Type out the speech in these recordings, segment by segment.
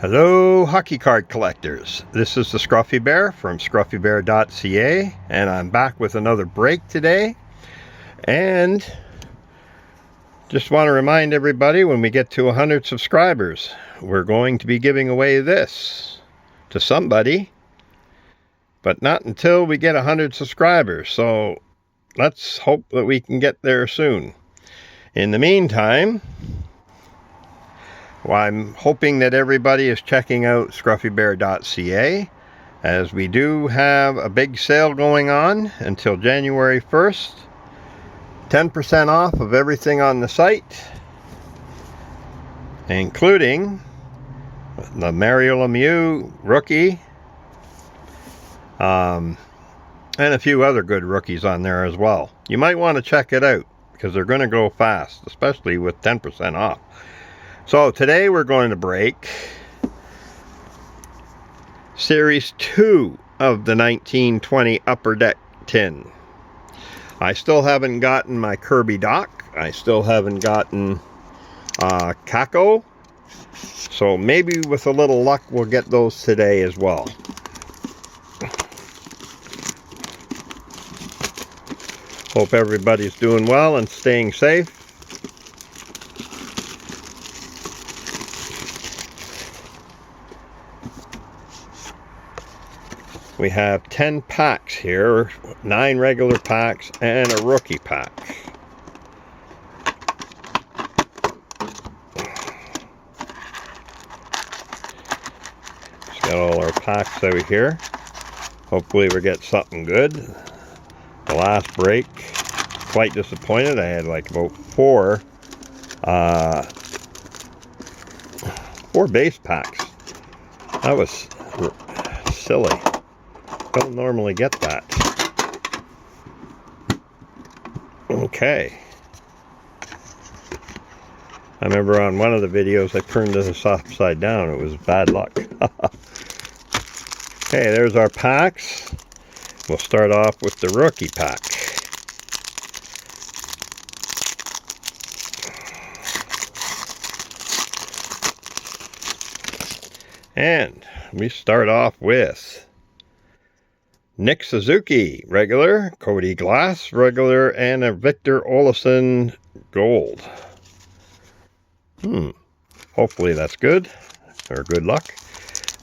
Hello hockey card collectors, this is the Scruffy Bear from Scruffybear.ca, and I'm back with another break today. And just want to remind everybody, when we get to 100 subscribers, we're going to be giving away this to somebody, but not until we get 100 subscribers, so let's hope that we can get there soon. In the meantime, well, I'm hoping that everybody is checking out Scruffybear.ca, as we do have a big sale going on until January 1st. 10% off of everything on the site, including the Mario Lemieux rookie, and a few other good rookies on there as well. You might want to check it out, because they're going to go fast, especially with 10% off. So today we're going to break Series 2 of the 1920 Upper Deck tin. I still haven't gotten my Kirby Dach. I still haven't gotten Kakko. So maybe with a little luck we'll get those today as well. Hope everybody's doing well and staying safe. We have 10 packs here, 9 regular packs and a rookie pack. Just got all our packs out here. Hopefully we get something good. The last break, quite disappointed. I had like about four base packs. That was silly. Don't normally get that. Okay. I remember on one of the videos I turned this upside down. It was bad luck. Okay, there's our packs. We'll start off with the rookie pack. And we start off with Nick Suzuki, regular, Cody Glass, regular, and a Victor Olofsson gold. Hopefully that's good, or good luck.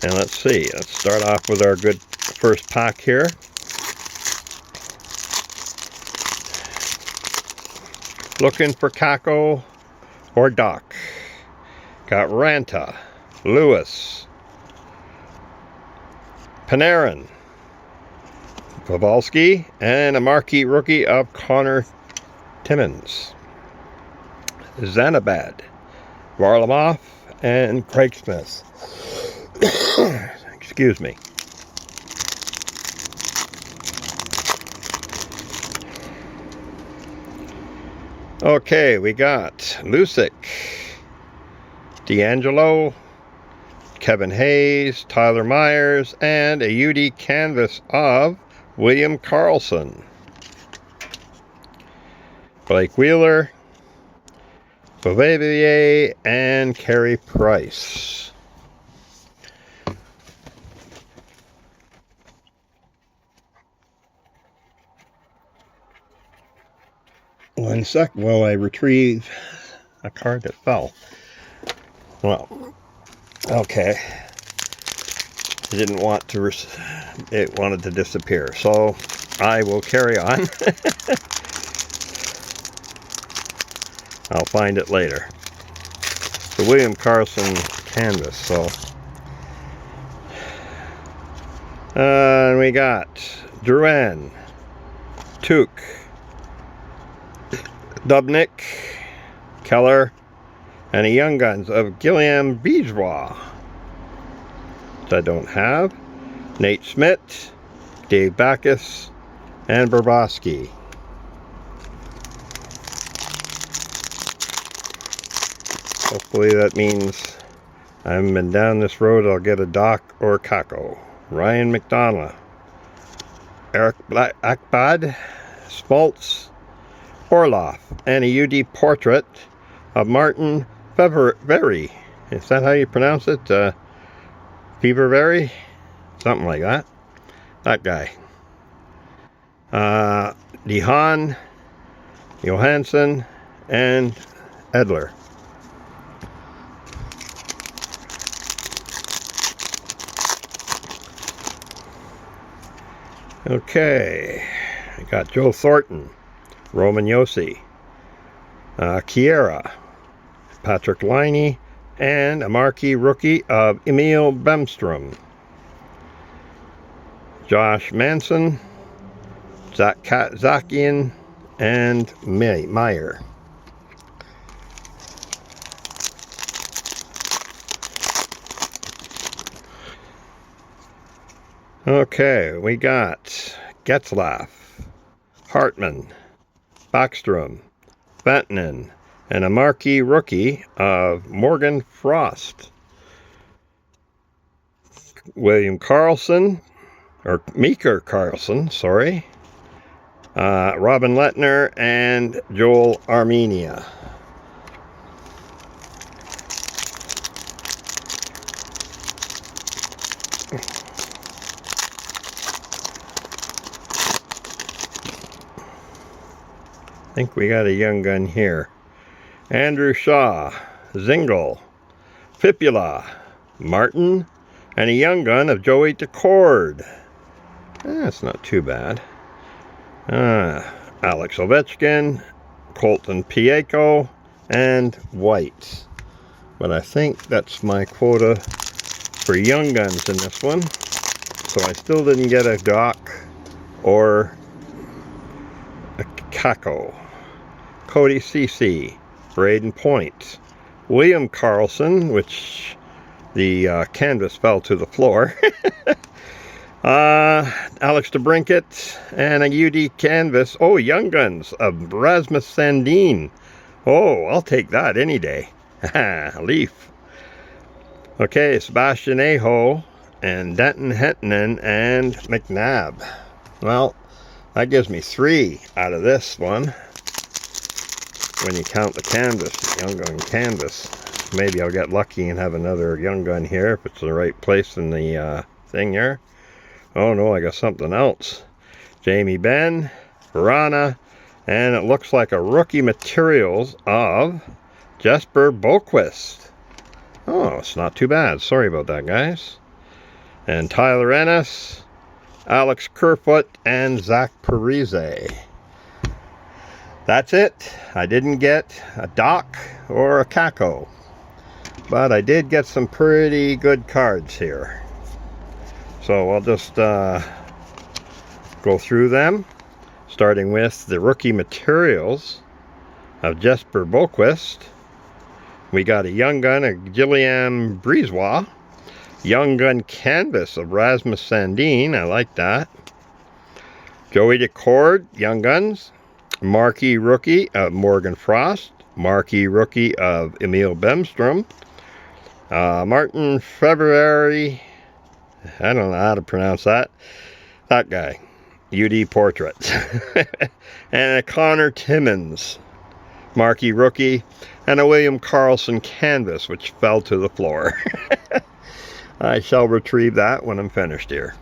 And let's see, let's start off with our good first pack here. Looking for Kakko or Dach. Got Ranta, Lewis, Panarin, Pavelski, and a marquee rookie of Connor Timmins, Zanabad, Varlamov, and Craig Smith. Excuse me. Okay, we got Lucic, D'Angelo, Kevin Hayes, Tyler Myers, and a UD canvas of William Karlsson, Blake Wheeler, Blvd, and Carey Price. One sec while I retrieve a card that fell. Well, okay. I didn't want to, it wanted to disappear, so I will carry on. I'll find it later. The William Karlsson canvas, so. And we got Drouin, Tuch, Dubnik, Keller, and a Young Guns of Guillaume Bijois. I don't have. Nate Schmidt, Dave Backus, and Bobrovsky. Hopefully that means I haven't been down this road. I'll get a Dach or Kakko. Ryan McDonough, Eric Akbad, Smoltz, Orloff, and a UD portrait of Martin Fevery. Is that how you pronounce it? Feverberry, something like that. That guy. Dehan, Johansson, and Edler. Okay, I got Joe Thornton, Roman Yossi, Kiera, Patrick Liney, and a marquee rookie of Emil Bemstrom. Josh Manson, Zakian, and Meyer. Okay, we got Getzlaff, Hartman, Backstrom, Vatanen, and a marquee rookie of Morgan Frost. William Karlsson, or Meeker Karlsson, sorry. Robin Lettner and Joel Armenia. I think we got a young gun here. Andrew Shaw, Zingle, Fipula, Martin, and a young gun of Joey DeCord. That's not too bad. Alex Ovechkin, Colton Pieko, and White. But I think that's my quota for young guns in this one. So I still didn't get a Dach or a Kakko. Cody Ceci, Braden Point, William Karlsson, which the canvas fell to the floor. Alex DeBrincat, and a UD canvas. Oh, Young Guns of Rasmus Sandin. Oh, I'll take that any day. Leaf. Okay, Sebastian Aho, and Denton Hentonen, and McNabb. Well, that gives me 3 out of this one. When you count the canvas, the Young Gun canvas. Maybe I'll get lucky and have another Young Gun here if it's in the right place in the thing here. Oh no, I got something else. Jamie Benn, Rana, and it looks like a rookie materials of Jesper Boquist. Oh, it's not too bad. Sorry about that, guys. And Tyler Ennis, Alex Kerfoot, and Zach Parise. That's it. I didn't get a Dach or a Kakko, but I did get some pretty good cards here. So I'll just go through them, starting with the rookie materials of Jesper Boquist. We got a Young Gun of Gilliam Brisebois, Young Gun canvas of Rasmus Sandin. I like that. Joey DeCord, Young Guns. Marquee rookie of Morgan Frost, marquee rookie of Emil Bemstrom, Martin February, I don't know how to pronounce that guy, UD portrait, and a Connor Timmins, marquee rookie, and a William Karlsson canvas, which fell to the floor. I shall retrieve that when I'm finished here.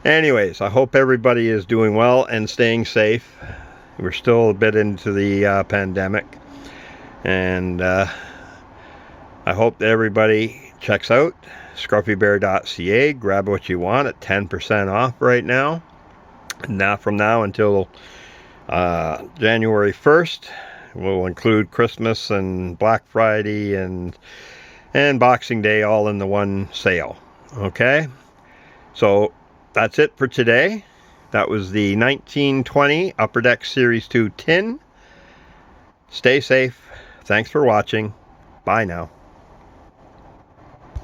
Anyways, I hope everybody is doing well and staying safe. We're still a bit into the pandemic, and I hope that everybody checks out Scruffybear.ca. Grab what you want at 10% off right now. Now, from now until January 1st, we'll include Christmas and Black Friday and Boxing Day all in the one sale. Okay, so that's it for today. That was the 1920 Upper Deck Series 2 tin. Stay safe. Thanks for watching. Bye now.